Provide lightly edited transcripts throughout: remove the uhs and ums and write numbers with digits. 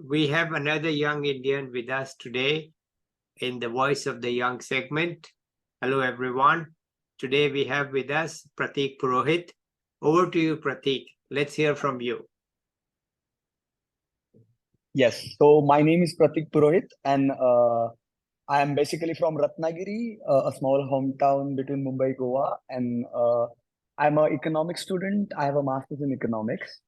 we have another young Indian with us today in the Voice of the Young segment. Hello, everyone. Today we have with us Pratik Purohit. Over to you, Pratik. Let's hear from you. Yes, so my name is Pratik Purohit, and I am basically from Ratnagiri, a small hometown between Mumbai, Goa, and I'm an economics student. I have a master's in economics.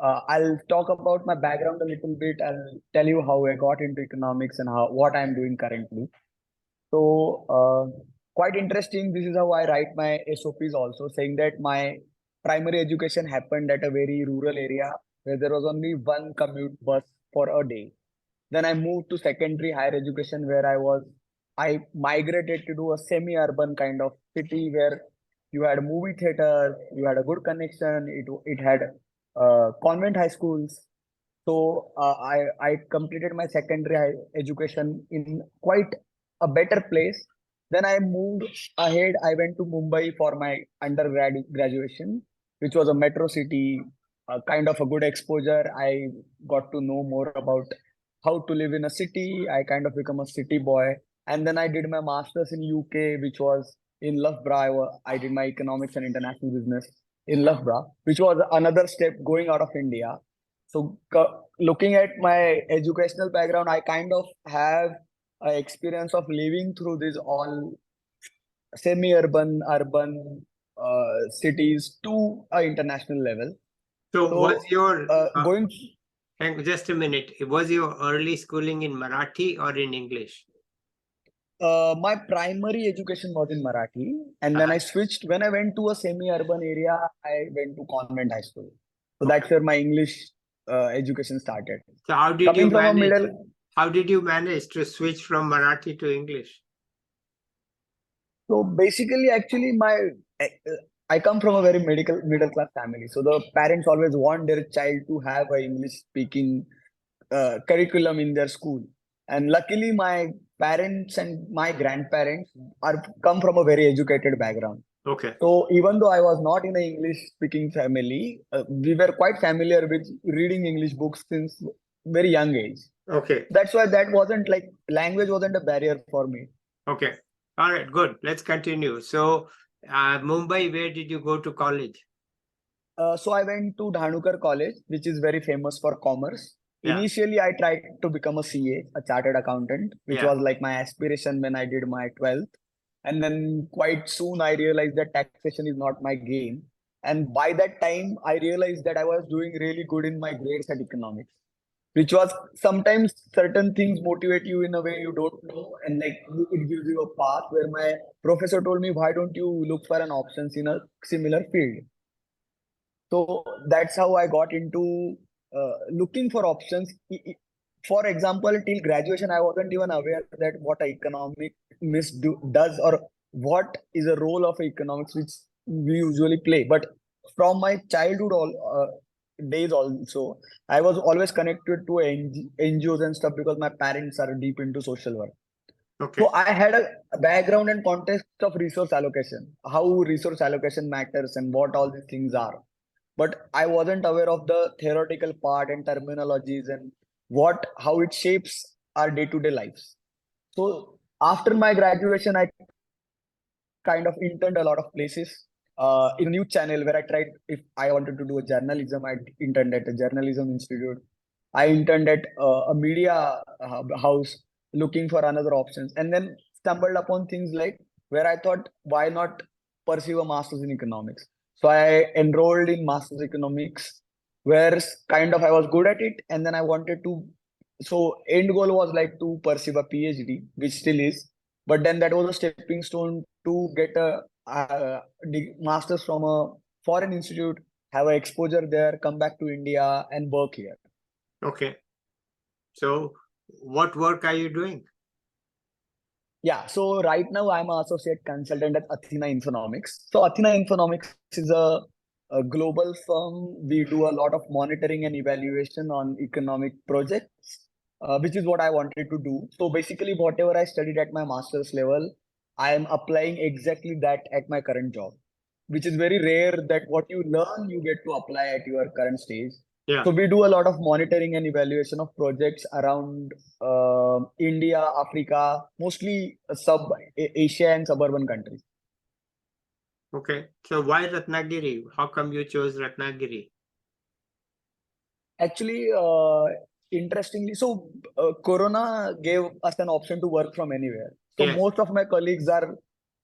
I'll talk about my background a little bit. I'll tell you how I got into economics and how what I'm doing currently. So, quite interesting. This is how I write my SOPs also, saying that my primary education happened at a very rural area where there was only one commute bus for a day. Then I moved to secondary higher education where I migrated to do a semi-urban kind of city where you had movie theaters, you had a good connection, it had convent high schools. So I completed my secondary education in quite a better place. Then I moved ahead. I went to Mumbai for my undergrad graduation, which was a metro city, kind of a good exposure. I got to know more about how to live in a city. I kind of become a city boy. And then I did my master's in UK, which was in Loughborough. I did my economics and international business in Loughborough, which was another step going out of India. So looking at my educational background, I kind of have experience of living through these all semi-urban, urban cities to an international level. So, was your going? just a minute? Was your early schooling in Marathi or in English? My primary education was in Marathi, and then I switched. When I went to a semi-urban area, I went to convent high school. So that's where my English education started. So how did you manage? How did you manage to switch from Marathi to English? So basically, actually, I come from a very middle class family. So the parents always want their child to have a English speaking curriculum in their school. And luckily, my parents and my grandparents are come from a very educated background. Okay. So even though I was not in an English speaking family, we were quite familiar with reading English books since very young age. Okay. That's why that wasn't like language wasn't a barrier for me. Okay. All right, good. Let's continue. So, Mumbai, where did you go to college? So I went to Dhanukar College, which is very famous for commerce. Yeah. Initially, I tried to become a CA, a chartered accountant, which was like my aspiration when I did my 12th. And then quite soon, I realized that taxation is not my game. And by that time, I realized that I was doing really good in my grades at economics, which was sometimes certain things motivate you in a way you don't know. And like it gives you a path where my professor told me, why don't you look for an options in a similar field? So that's how I got into looking for options. For example, till graduation, I wasn't even aware that what economics does or what is a role of economics which we usually play. But from my childhood days also, I was always connected to NGOs and stuff because my parents are deep into social work. Okay. So I had a background and context of resource allocation, how resource allocation matters and what all these things are. But I wasn't aware of the theoretical part and terminologies and how it shapes our day-to-day lives. So after my graduation, I kind of interned a lot of places. In a new channel where I tried, if I wanted to do a journalism, I interned at a journalism institute. I interned at a media house looking for another options, and then stumbled upon things like where I thought, why not pursue a master's in economics? So I enrolled in master's economics, where kind of I was good at it, and then I wanted to. So end goal was like to pursue a PhD, which still is, but then that was a stepping stone to get a master's from a foreign institute, have an exposure there, come back to India and work here. Okay. So what work are you doing? Yeah, so right now I'm an associate consultant at Athena Infonomics. So Athena Infonomics is a global firm. We do a lot of monitoring and evaluation on economic projects, which is what I wanted to do. So basically, whatever I studied at my master's level, I am applying exactly that at my current job, which is very rare that what you learn, you get to apply at your current stage. Yeah. So we do a lot of monitoring and evaluation of projects around India, Africa, mostly Asia and suburban countries. Okay. So why Ratnagiri? How come you chose Ratnagiri? Actually, interestingly, Corona gave us an option to work from anywhere. So Yes. most of my colleagues are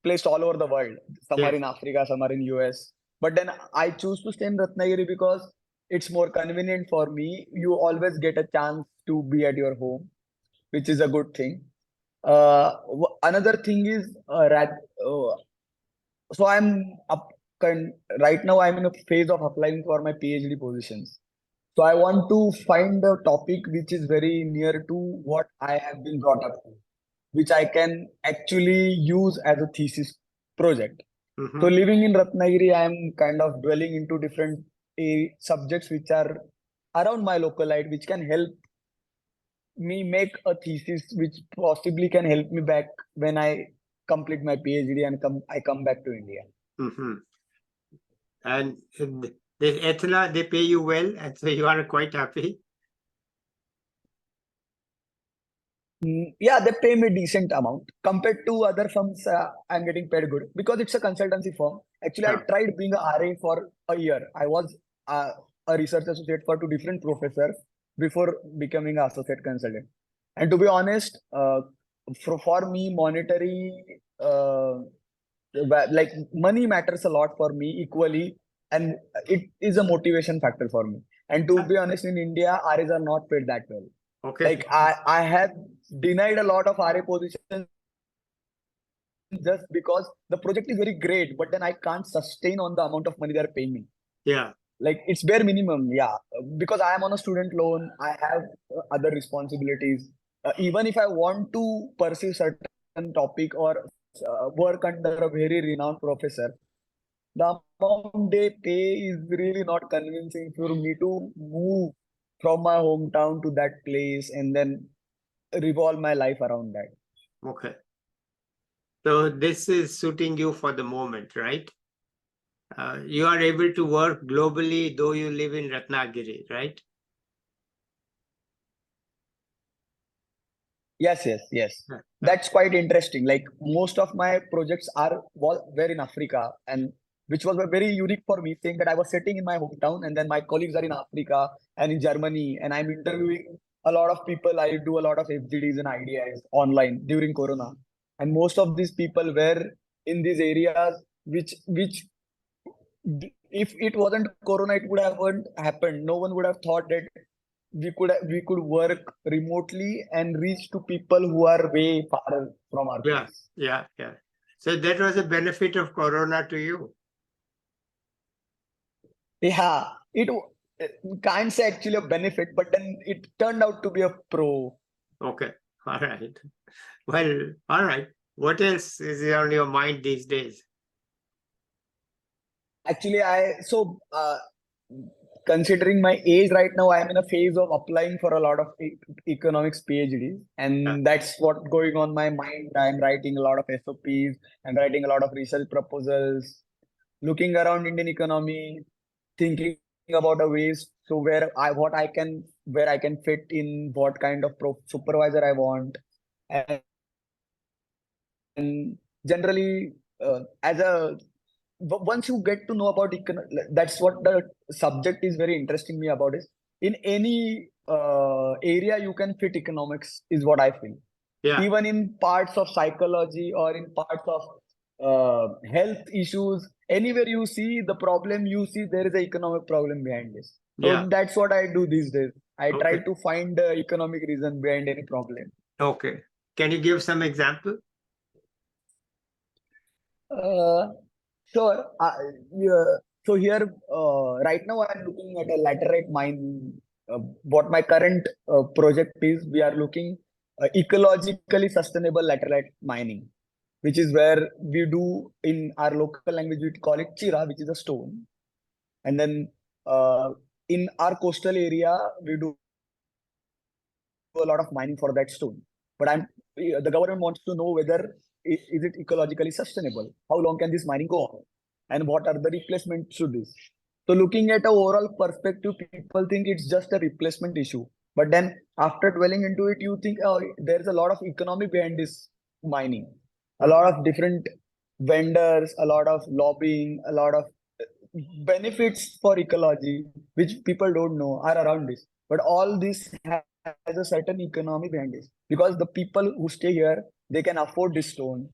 placed all over the world. Some are Yes. in Africa, some are in US. But then I choose to stay in Ratnagiri because it's more convenient for me. You always get a chance to be at your home, which is a good thing. Another thing is so right now I'm in a phase of applying for my PhD positions. So I want to find a topic which is very near to what I have been brought up to, which I can actually use as a thesis project. So Mm-hmm. living in Ratnagiri, I am kind of dwelling into different subjects which are around my localite, which can help me make a thesis which possibly can help me back when I complete my PhD and I come back to India. Mm-hmm. And the Ethla, they pay you well, and so you are quite happy. Yeah, they pay me decent amount compared to other firms. I'm getting paid good because it's a consultancy firm. Actually, I Yeah. tried being a RA for a year. I was a research associate for two different professors before becoming an associate consultant. And to be honest, for me, monetary like money matters a lot for me equally, and it is a motivation factor for me. And to be honest, in India, RAs are not paid that well. Okay. Like I have denied a lot of RA positions just because the project is very great, but then I can't sustain on the amount of money they're paying me. Yeah. Like it's bare minimum, yeah. Because I am on a student loan, I have other responsibilities. Even if I want to pursue certain topic or work under a very renowned professor, the amount they pay is really not convincing for me to move from my hometown to that place and then revolve my life around that. Okay. So this is suiting you for the moment, right? You are able to work globally, though you live in Ratnagiri, right? Yes. Yeah. That's quite interesting. Like most of my projects were in Africa, and which was very unique for me, saying that I was sitting in my hometown, and then my colleagues are in Africa and in Germany, and I'm interviewing a lot of people. I do a lot of FGDs and IDIs online during Corona, and most of these people were in these areas which if it wasn't Corona, it would haven't happened. No one would have thought that we could work remotely and reach to people who are way far from our Yeah. place. Yeah. Yeah. So that was a benefit of Corona to you. Yeah, can't say actually a benefit, but then it turned out to be a pro. Okay. All right. Well, all right. What else is on your mind these days? Actually, considering my age right now, I am in a phase of applying for a lot of economics PhDs, Yeah. and that's what going on my mind. I'm writing a lot of SOPs and writing a lot of research proposals, looking around Indian economy, thinking about the ways so where I can fit in what kind of supervisor I want, and generally as a once you get to know about that's what the subject is very interesting me about is in any area you can fit economics is what I feel. Yeah. Even in parts of psychology or in parts of health issues, anywhere you see the problem, you see there is an economic problem behind this. So Yeah. that's what I do these days. I try Okay. to find the economic reason behind any problem. Okay. Can you give some example? uh, sure. Yeah. So here, right now, I'm looking at a laterite mine. What my current project is, we are looking ecologically sustainable laterite mining, which is where we do in our local language we call it chira, which is a stone, and then uh, in our coastal area we do a lot of mining for that stone. But the government wants to know whether is it ecologically sustainable? How long can this mining go on? And what are the replacements to this? So looking at a overall perspective, people think it's just a replacement issue. But then after dwelling into it, you think, oh, there's a lot of economy behind this mining, a lot Mhm. of different vendors, a lot of lobbying, a lot of benefits for ecology, which people don't know are around this. But all this has a certain economy behind this because the people who stay here, they can afford this stone.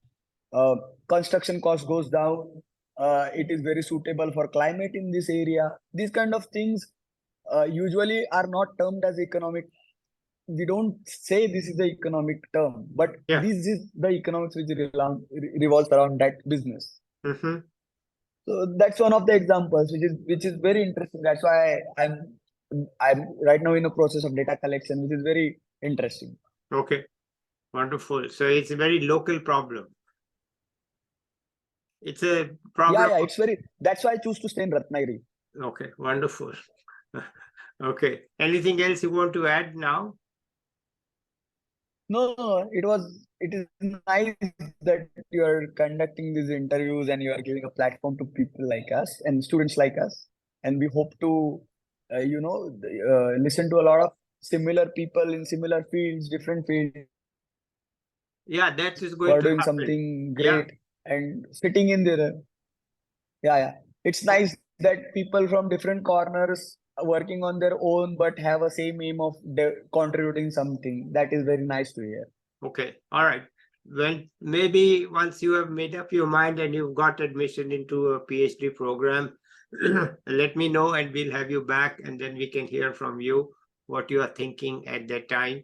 Uh, Construction cost goes down. It is very suitable for climate in this area. These kind of things usually are not termed as economic. We don't say this is the economic term, but Yeah. this is the economics which revolves around that business. Hmm. So that's one of the examples, which is very interesting. That's why I'm right now in a process of data collection, which is very interesting. Okay. Wonderful. So it's a very local problem. It's a Yeah, problem. yeah, it's very. That's why I choose to stay in Ratnagiri. Okay. Wonderful. Okay. Anything else you want to add now? No, no, it is nice that you are conducting these interviews and you are giving a platform to people like us and students like us. And we hope to, listen to a lot of similar people in similar fields, different fields, Yeah, that is who going are to doing happen. something Yeah. great and sitting in there. Yeah, yeah. It's nice that people from different corners are working on their own but have a same aim of contributing something. That is very nice to hear. Okay. All right. When maybe once you have made up your mind and you've got admission into a PhD program, let me know and we'll have you back and then we can hear from you what you are thinking at that time.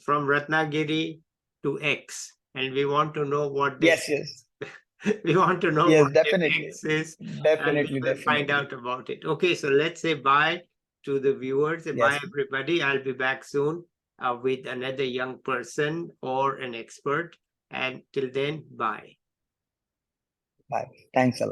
From Ratnagiri to X. And we want to know what this Yes, yes. we want to know Yes, what the definitely. X is and we Definitely, will find definitely. out about it. Okay, so let's say bye to the viewers. Bye, Yes. everybody. I'll be back soon with another young person or an expert. And till then, bye. Bye. Thanks a lot.